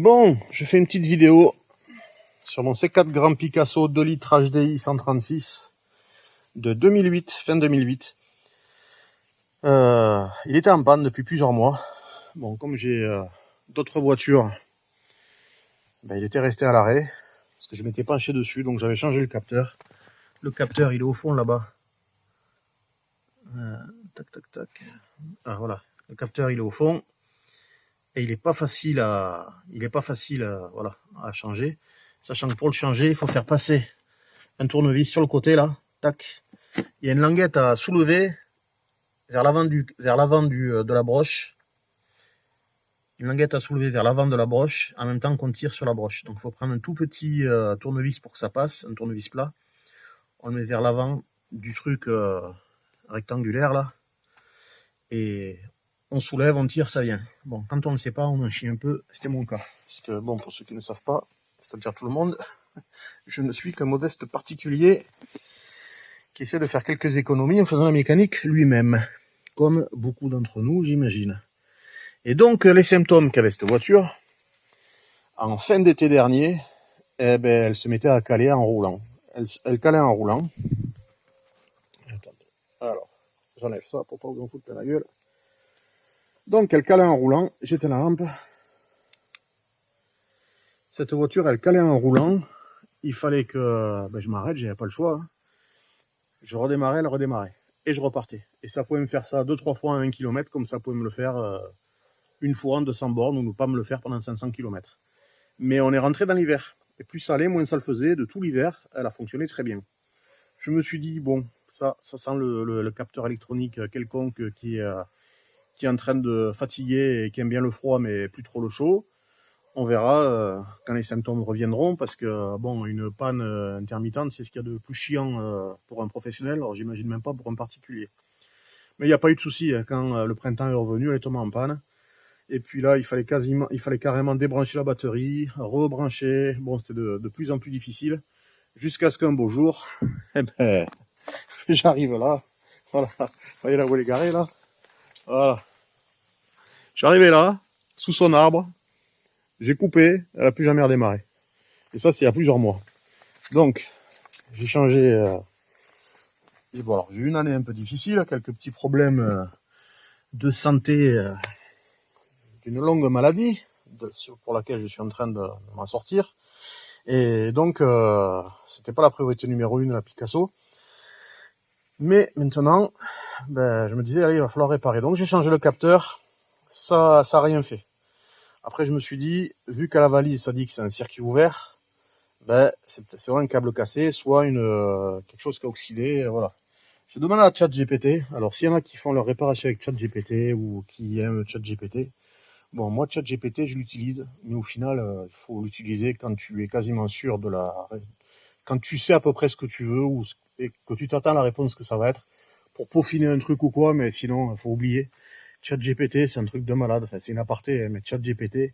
Bon, je fais une petite vidéo sur mon C4 Grand Picasso 2 litres HDI 136 de 2008, fin 2008. Il était en panne depuis plusieurs mois. Bon, comme j'ai d'autres voitures, il était resté à l'arrêt parce que je m'étais penché dessus, donc j'avais changé le capteur. Le capteur, il est au fond là-bas. Tac, tac, tac. Ah, voilà. Le capteur, il est au fond. Et il n'est pas facile à changer, sachant que pour le changer, il faut faire passer un tournevis sur le côté là, tac. Il y a une languette à soulever vers l'avant de la broche. Une languette à soulever vers l'avant de la broche en même temps qu'on tire sur la broche. Donc il faut prendre un tout petit tournevis pour que ça passe, un tournevis plat. On le met vers l'avant du truc rectangulaire là. Et on soulève, on tire, ça vient. Bon, quand on ne le sait pas, on en chie un peu. C'était mon cas. Parce que, bon, pour ceux qui ne savent pas, c'est-à-dire tout le monde, je ne suis qu'un modeste particulier qui essaie de faire quelques économies en faisant la mécanique lui-même. Comme beaucoup d'entre nous, j'imagine. Et donc, les symptômes qu'avait cette voiture, en fin d'été dernier, elle se mettait à caler en roulant. Elle calait en roulant. Attendez. Alors, j'enlève ça pour pas que vous en foutez plein la gueule. Donc elle calait en roulant, j'éteins la lampe. Cette voiture, elle calait en roulant. Il fallait que je m'arrête, j'avais pas le choix. Je redémarrais, elle redémarrait. Et je repartais. Et ça pouvait me faire ça 2-3 fois à 1 km, comme ça pouvait me le faire une fois en 200 bornes, ou ne pas me le faire pendant 500 km. Mais on est rentré dans l'hiver. Et plus ça allait, moins ça le faisait. De tout l'hiver, elle a fonctionné très bien. Je me suis dit, bon, ça sent le capteur électronique quelconque qui est en train de fatiguer et qui aime bien le froid mais plus trop le chaud. On verra quand les symptômes reviendront, parce que bon, une panne intermittente, c'est ce qu'il y a de plus chiant pour un professionnel, alors j'imagine même pas pour un particulier. Mais il n'y a pas eu de souci, quand le printemps est revenu, elle est tombée en panne. Et puis là, il fallait carrément débrancher la batterie, rebrancher. Bon, c'était de plus en plus difficile, jusqu'à ce qu'un beau jour, j'arrive là, voilà, vous voyez là où elle est garée là, voilà. Je suis arrivé là, sous son arbre, j'ai coupé, elle n'a plus jamais redémarré. Et ça, c'est il y a plusieurs mois. Donc, j'ai changé. Bon, alors, j'ai eu une année un peu difficile, quelques petits problèmes de santé, d'une longue maladie, pour laquelle je suis en train de m'en sortir. Et donc, c'était pas la priorité numéro 1 la Picasso. Mais maintenant, je me disais, allez, il va falloir réparer. Donc, j'ai changé le capteur. Ça a rien fait. Après, je me suis dit, vu qu'à la valise, ça dit que c'est un circuit ouvert, c'est soit un câble cassé, soit quelque chose qui a oxydé, voilà. J'ai demandé à ChatGPT. Alors, s'il y en a qui font leur réparation avec ChatGPT ou qui aiment ChatGPT, bon, moi, ChatGPT, je l'utilise, mais au final, il faut l'utiliser quand tu es quasiment sûr quand tu sais à peu près ce que tu veux et que tu t'attends à la réponse que ça va être, pour peaufiner un truc ou quoi, mais sinon, il faut oublier. ChatGPT, c'est un truc de malade. Enfin, c'est une aparté, mais ChatGPT,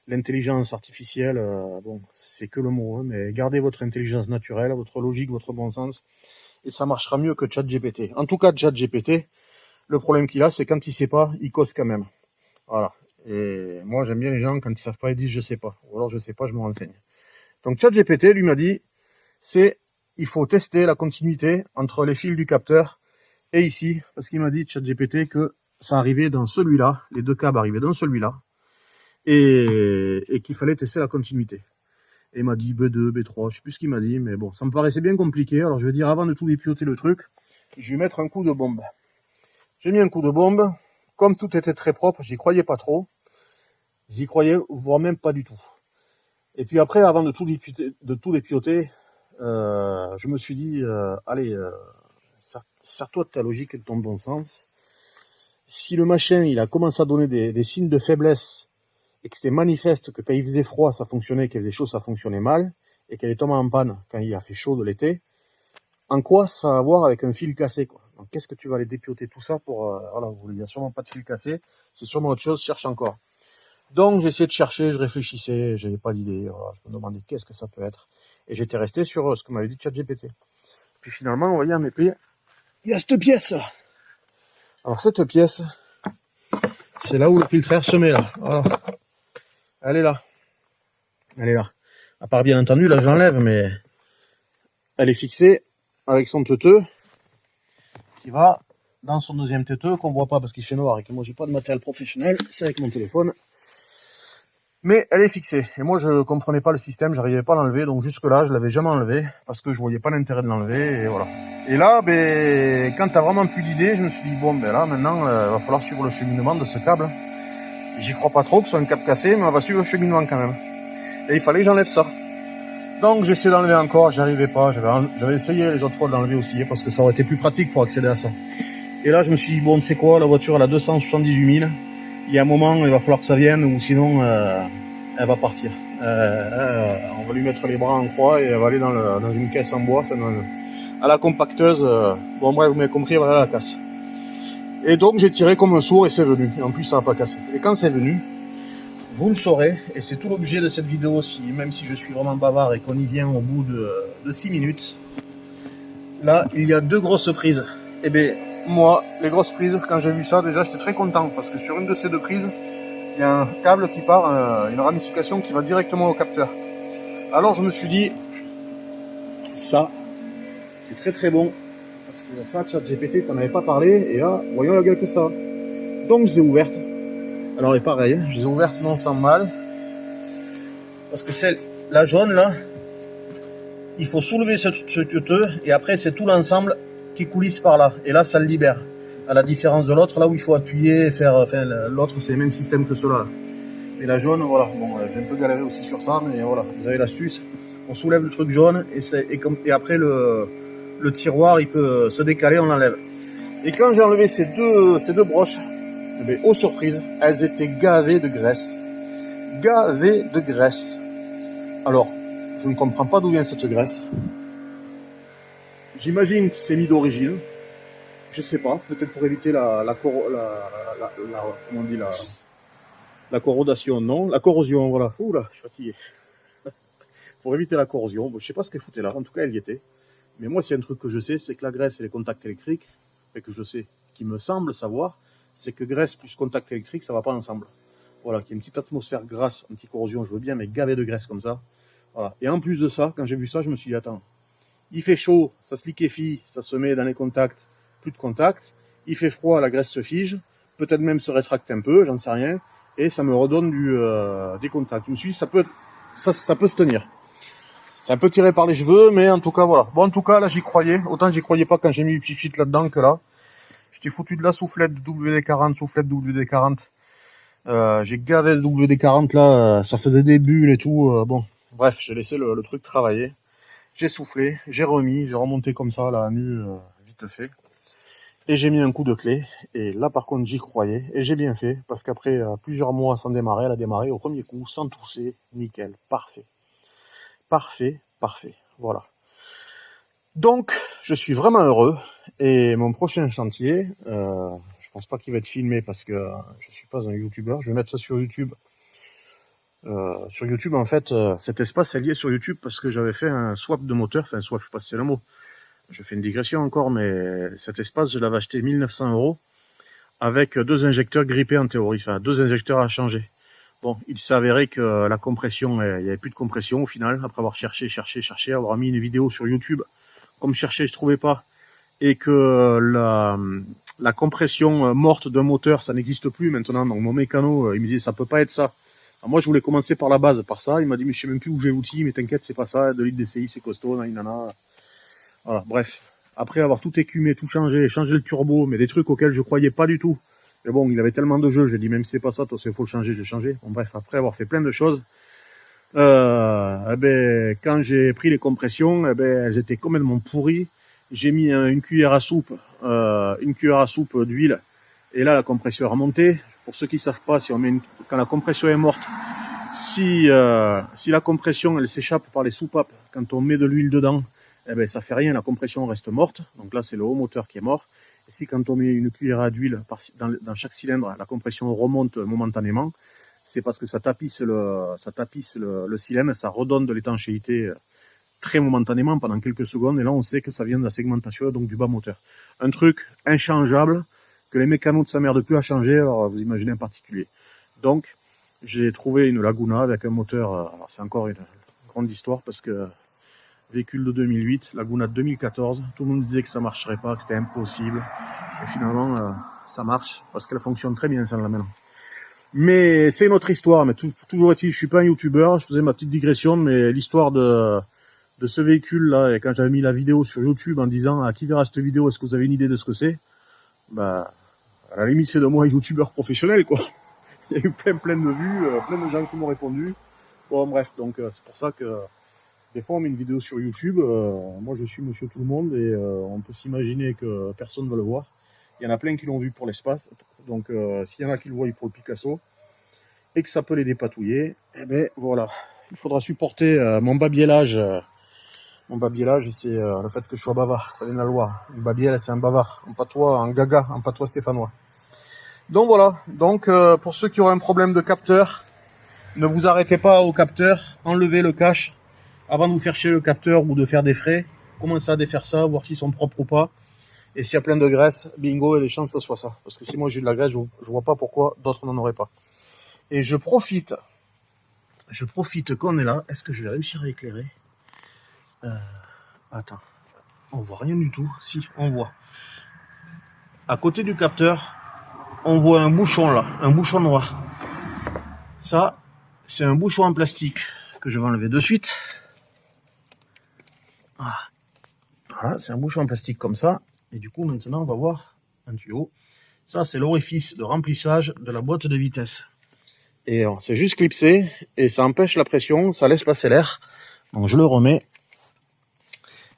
l'intelligence artificielle, bon, c'est que le mot, hein, mais gardez votre intelligence naturelle, votre logique, votre bon sens, et ça marchera mieux que ChatGPT. En tout cas, ChatGPT, le problème qu'il a, c'est quand il sait pas, il cause quand même. Voilà. Et moi, j'aime bien les gens, quand ils savent pas, ils disent je sais pas. Ou alors je sais pas, je me renseigne. Donc ChatGPT, lui m'a dit, il faut tester la continuité entre les fils du capteur et ici, parce qu'il m'a dit, ChatGPT, que ça arrivait dans celui-là, les deux câbles arrivaient dans celui-là, et qu'il fallait tester la continuité. Et il m'a dit B2, B3, je sais plus ce qu'il m'a dit, mais bon, ça me paraissait bien compliqué. Alors je vais dire, avant de tout dépioter le truc, je vais mettre un coup de bombe. J'ai mis un coup de bombe. Comme tout était très propre, j'y croyais pas trop. J'y croyais, voire même pas du tout. Et puis après, avant de tout dépioter, je me suis dit, allez, sers-toi de ta logique et de ton bon sens. Si le machin, il a commencé à donner des signes de faiblesse, et que c'était manifeste que quand il faisait froid, ça fonctionnait, qu'il faisait chaud, ça fonctionnait mal, et qu'elle est tombée en panne quand il a fait chaud de l'été, en quoi ça a à voir avec un fil cassé, quoi? Donc qu'est-ce que tu vas aller dépioter tout ça pour... voilà, il n'y a sûrement pas de fil cassé, c'est sûrement autre chose, cherche encore. Donc j'essayais de chercher, je réfléchissais, j'avais pas d'idée, voilà, je me demandais qu'est-ce que ça peut être. Et j'étais resté sur ce que m'avait dit ChatGPT. Puis finalement, vous voyez, à mes pieds, il y a cette pièce. Alors cette pièce, c'est là où le filtre air se met, là. Voilà. Elle est là. Elle est là. À part bien entendu, là j'enlève, mais elle est fixée avec son teuteux qui va dans son deuxième teuteux qu'on voit pas parce qu'il fait noir et que moi j'ai pas de matériel professionnel, c'est avec mon téléphone. Mais elle est fixée. Et moi je comprenais pas le système, j'arrivais pas à l'enlever, donc jusque là je l'avais jamais enlevé parce que je voyais pas l'intérêt de l'enlever et voilà. Et là, ben, quand t'as vraiment plus d'idées, je me suis dit bon ben là maintenant il va falloir suivre le cheminement de ce câble. J'y crois pas trop que ce soit un câble cassé, mais on va suivre le cheminement quand même. Et il fallait que j'enlève ça. Donc j'ai essayé d'enlever encore, j'arrivais pas, j'avais essayé les autres fois de l'enlever aussi, parce que ça aurait été plus pratique pour accéder à ça. Et là je me suis dit bon tu sais quoi, la voiture elle a 278 000, il y a un moment il va falloir que ça vienne ou sinon elle va partir. On va lui mettre les bras en croix et elle va aller dans une caisse en bois, enfin, à la compacteuse, bon bref vous m'avez compris, voilà la casse. Et donc j'ai tiré comme un sourd et c'est venu, et en plus ça n'a pas cassé. Et quand c'est venu, vous le saurez, et c'est tout l'objet de cette vidéo aussi, même si je suis vraiment bavard et qu'on y vient au bout de 6 minutes. Là, il y a deux grosses prises. Et bien, moi, les grosses prises, quand j'ai vu ça, déjà j'étais très content, parce que sur une de ces deux prises, il y a un câble qui part, une ramification qui va directement au capteur. Alors je me suis dit, ça, c'est très très bon, parce que ça, ChatGPT t'en avais pas parlé, et là, voyons la gueule que ça. Donc je les ai ouvertes. Alors, et pareil, je les ai ouvertes non sans mal. Parce que celle, la jaune, là, il faut soulever ce teuteux, et après, c'est tout l'ensemble qui coulisse par là. Et là, ça le libère. À la différence de l'autre, là où il faut appuyer, faire, enfin, l'autre, c'est le même système que cela. Et la jaune, voilà. Bon, j'ai un peu galéré aussi sur ça, mais voilà, vous avez l'astuce. On soulève le truc jaune, et après, le tiroir, il peut se décaler, on l'enlève. Et quand j'ai enlevé ces deux broches, mais aux surprises, elles étaient gavées de graisse. Gavées de graisse. Alors, je ne comprends pas d'où vient cette graisse. J'imagine que c'est mis d'origine. Je sais pas, peut-être pour éviter la corrodation, non, la corrosion, voilà. Oula, je suis fatigué. Pour éviter la corrosion, bon, je sais pas ce qu'elle foutait là, en tout cas elle y était. Mais moi, s'il y a un truc que je sais, c'est que la graisse et les contacts électriques, et que je sais, qui me semble savoir, c'est que graisse plus contact électrique, ça va pas ensemble. Voilà, qu'il y a une petite atmosphère grasse, anti-corrosion, je veux bien, mais gavé de graisse comme ça. Voilà. Et en plus de ça, quand j'ai vu ça, je me suis dit, attends, il fait chaud, ça se liquéfie, ça se met dans les contacts, plus de contact. Il fait froid, la graisse se fige, peut-être même se rétracte un peu, j'en sais rien, et ça me redonne des contacts. Je me suis dit, ça peut se tenir. C'est un peu tiré par les cheveux, mais en tout cas, voilà. Bon, en tout cas, là, j'y croyais. Autant j'y croyais pas quand j'ai mis une petite fuite là-dedans que là. J'étais foutu de la soufflette WD-40, soufflette WD-40. J'ai gavé le WD-40 là, ça faisait des bulles et tout. Bon, bref, j'ai laissé le truc travailler. J'ai soufflé, j'ai remis, j'ai remonté comme ça là, nu, vite fait. Et j'ai mis un coup de clé. Et là, par contre, j'y croyais. Et j'ai bien fait, parce qu'après plusieurs mois sans démarrer, elle a démarré au premier coup, sans tousser, nickel, parfait. Parfait, parfait, voilà. Donc, je suis vraiment heureux. Et mon prochain chantier, je pense pas qu'il va être filmé parce que je suis pas un youtubeur. Je vais mettre ça sur YouTube. Sur YouTube, en fait, cet espace est lié sur YouTube parce que j'avais fait un swap de moteur. Enfin, swap, je sais pas si c'est le mot. Je fais une digression encore, mais cet espace, je l'avais acheté 1900 € avec deux injecteurs grippés en théorie. Enfin, deux injecteurs à changer. Bon, il s'est avéré que la compression, il n'y avait plus de compression au final, après avoir cherché, avoir mis une vidéo sur YouTube. Comme chercher, je trouvais pas. Et que la compression morte d'un moteur, ça n'existe plus maintenant. Donc mon mécano, il me disait, ça peut pas être ça. Alors moi, je voulais commencer par la base, par ça. Il m'a dit, mais je sais même plus où j'ai l'outil, mais t'inquiète, c'est pas ça. 2 litres DCI, c'est costaud, nanana. Voilà, bref. Après avoir tout écumé, tout changé, changé le turbo, mais des trucs auxquels je croyais pas du tout. Mais bon, il avait tellement de jeux, j'ai dit, même si c'est pas ça, toi, il faut le changer, j'ai changé. Bon, bref, après avoir fait plein de choses, eh ben, quand j'ai pris les compressions, eh ben, elles étaient complètement pourries. J'ai mis une cuillère à soupe d'huile, et là, la compression est remontée. Pour ceux qui savent pas, si on met quand la compression est morte, si la compression, elle s'échappe par les soupapes, quand on met de l'huile dedans, eh ben, ça fait rien, la compression reste morte. Donc là, c'est le haut moteur qui est mort. Et si quand on met une cuillère d'huile dans chaque cylindre, la compression remonte momentanément, c'est parce que ça tapisse le cylindre, ça redonne de l'étanchéité très momentanément pendant quelques secondes. Et là, on sait que ça vient de la segmentation, donc du bas moteur. Un truc inchangeable que les mécanos ne s'emmerdent plus à changer. Alors, vous imaginez un particulier. Donc, j'ai trouvé une Laguna avec un moteur, alors c'est encore une grande histoire parce que véhicule de 2008, Laguna de 2014, tout le monde disait que ça marcherait pas, que c'était impossible. Et finalement, ça marche parce qu'elle fonctionne très bien celle-là maintenant. Mais c'est une autre histoire, mais toujours est-il, je suis pas un youtubeur, je faisais ma petite digression, mais l'histoire de ce véhicule-là, et quand j'avais mis la vidéo sur YouTube en disant à qui verra cette vidéo, est-ce que vous avez une idée de ce que c'est? Bah, à la limite, c'est de moi un youtubeur professionnel, quoi. Il y a eu plein de vues, plein de gens qui m'ont répondu. Bon, bref, donc c'est pour ça que des fois on met une vidéo sur YouTube. Moi, je suis monsieur tout le monde et on peut s'imaginer que personne ne va le voir. Il y en a plein qui l'ont vu pour l'espace. Donc, s'il y en a qui le voient pour le Picasso et que ça peut les dépatouiller, eh ben voilà. Il faudra supporter mon babielage. Mon babielage, c'est le fait que je sois bavard. Ça vient de la Loire. Une babielle, c'est un bavard. Un patois, un gaga, un patois stéphanois. Donc voilà, donc pour ceux qui auraient un problème de capteur, ne vous arrêtez pas au capteur, enlevez le cache avant de vous faire chier le capteur ou de faire des frais. Commencez à défaire ça, voir s'ils sont propres ou pas. Et s'il y a plein de graisse, bingo, il y a des chances que ce soit ça. Parce que si moi j'ai de la graisse, je vois pas pourquoi d'autres n'en auraient pas. Et je profite qu'on est là. Est-ce que je vais réussir à éclairer? Attends, on voit rien du tout. Si, on voit. À côté du capteur, on voit un bouchon là, un bouchon noir. Ça, c'est un bouchon en plastique que je vais enlever de suite. Voilà, c'est un bouchon en plastique comme ça. Et du coup, maintenant, on va voir un tuyau. Ça, c'est l'orifice de remplissage de la boîte de vitesse. Et c'est juste clipsé et ça empêche la pression, ça laisse passer l'air. Donc, je le remets.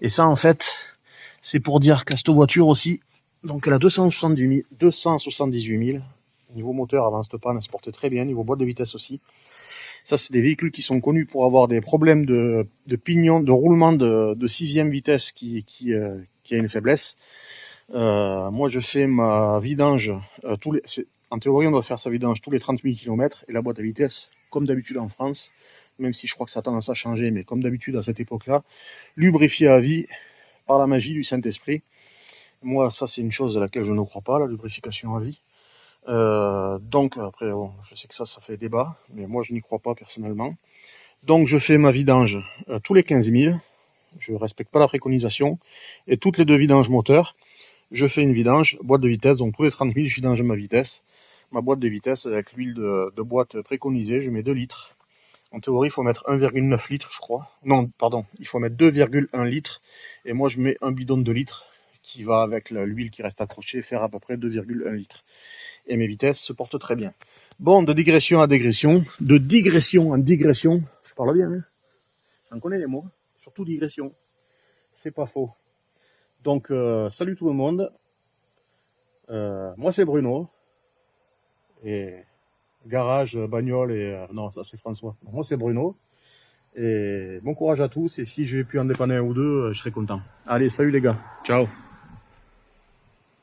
Et ça, en fait, c'est pour dire qu'à cette voiture aussi, donc elle a 278 000. Niveau moteur, avant cette panne, elle se portait très bien. Niveau boîte de vitesse aussi. Ça, c'est des véhicules qui sont connus pour avoir des problèmes de pignon, de roulement de sixième vitesse qui a une faiblesse. Moi, je fais ma vidange en théorie, on doit faire sa vidange tous les 30 000 km et la boîte de vitesse, comme d'habitude en France, même si je crois que ça a tendance à changer, mais comme d'habitude à cette époque-là, lubrifiée à vie par la magie du Saint-Esprit. Moi, ça, c'est une chose à laquelle je ne crois pas, la lubrification à vie. Donc, après, bon, je sais que ça fait débat, mais moi, je n'y crois pas personnellement. Donc, je fais ma vidange tous les 15 000. Je respecte pas la préconisation. Et toutes les deux vidanges moteurs, je fais une vidange, boîte de vitesse. Donc, tous les 30 000, je vidange ma vitesse. Ma boîte de vitesse avec l'huile de boîte préconisée, je mets 2 litres. En théorie, il faut mettre 1,9 litres, je crois. Non, pardon, il faut mettre 2,1 litres. Et moi, je mets un bidon de 2 litres qui va avec l'huile qui reste accrochée, faire à peu près 2,1 litres. Et mes vitesses se portent très bien. Bon, de digression à digression, de digression en digression, je parle bien, hein, j'en connais les mots, surtout digression, c'est pas faux. Donc, salut tout le monde, moi c'est Bruno, et garage, bagnole, et non, ça c'est François. Moi c'est Bruno, et bon courage à tous, et si j'ai pu en dépanner un ou deux, je serai content. Allez, salut les gars, ciao.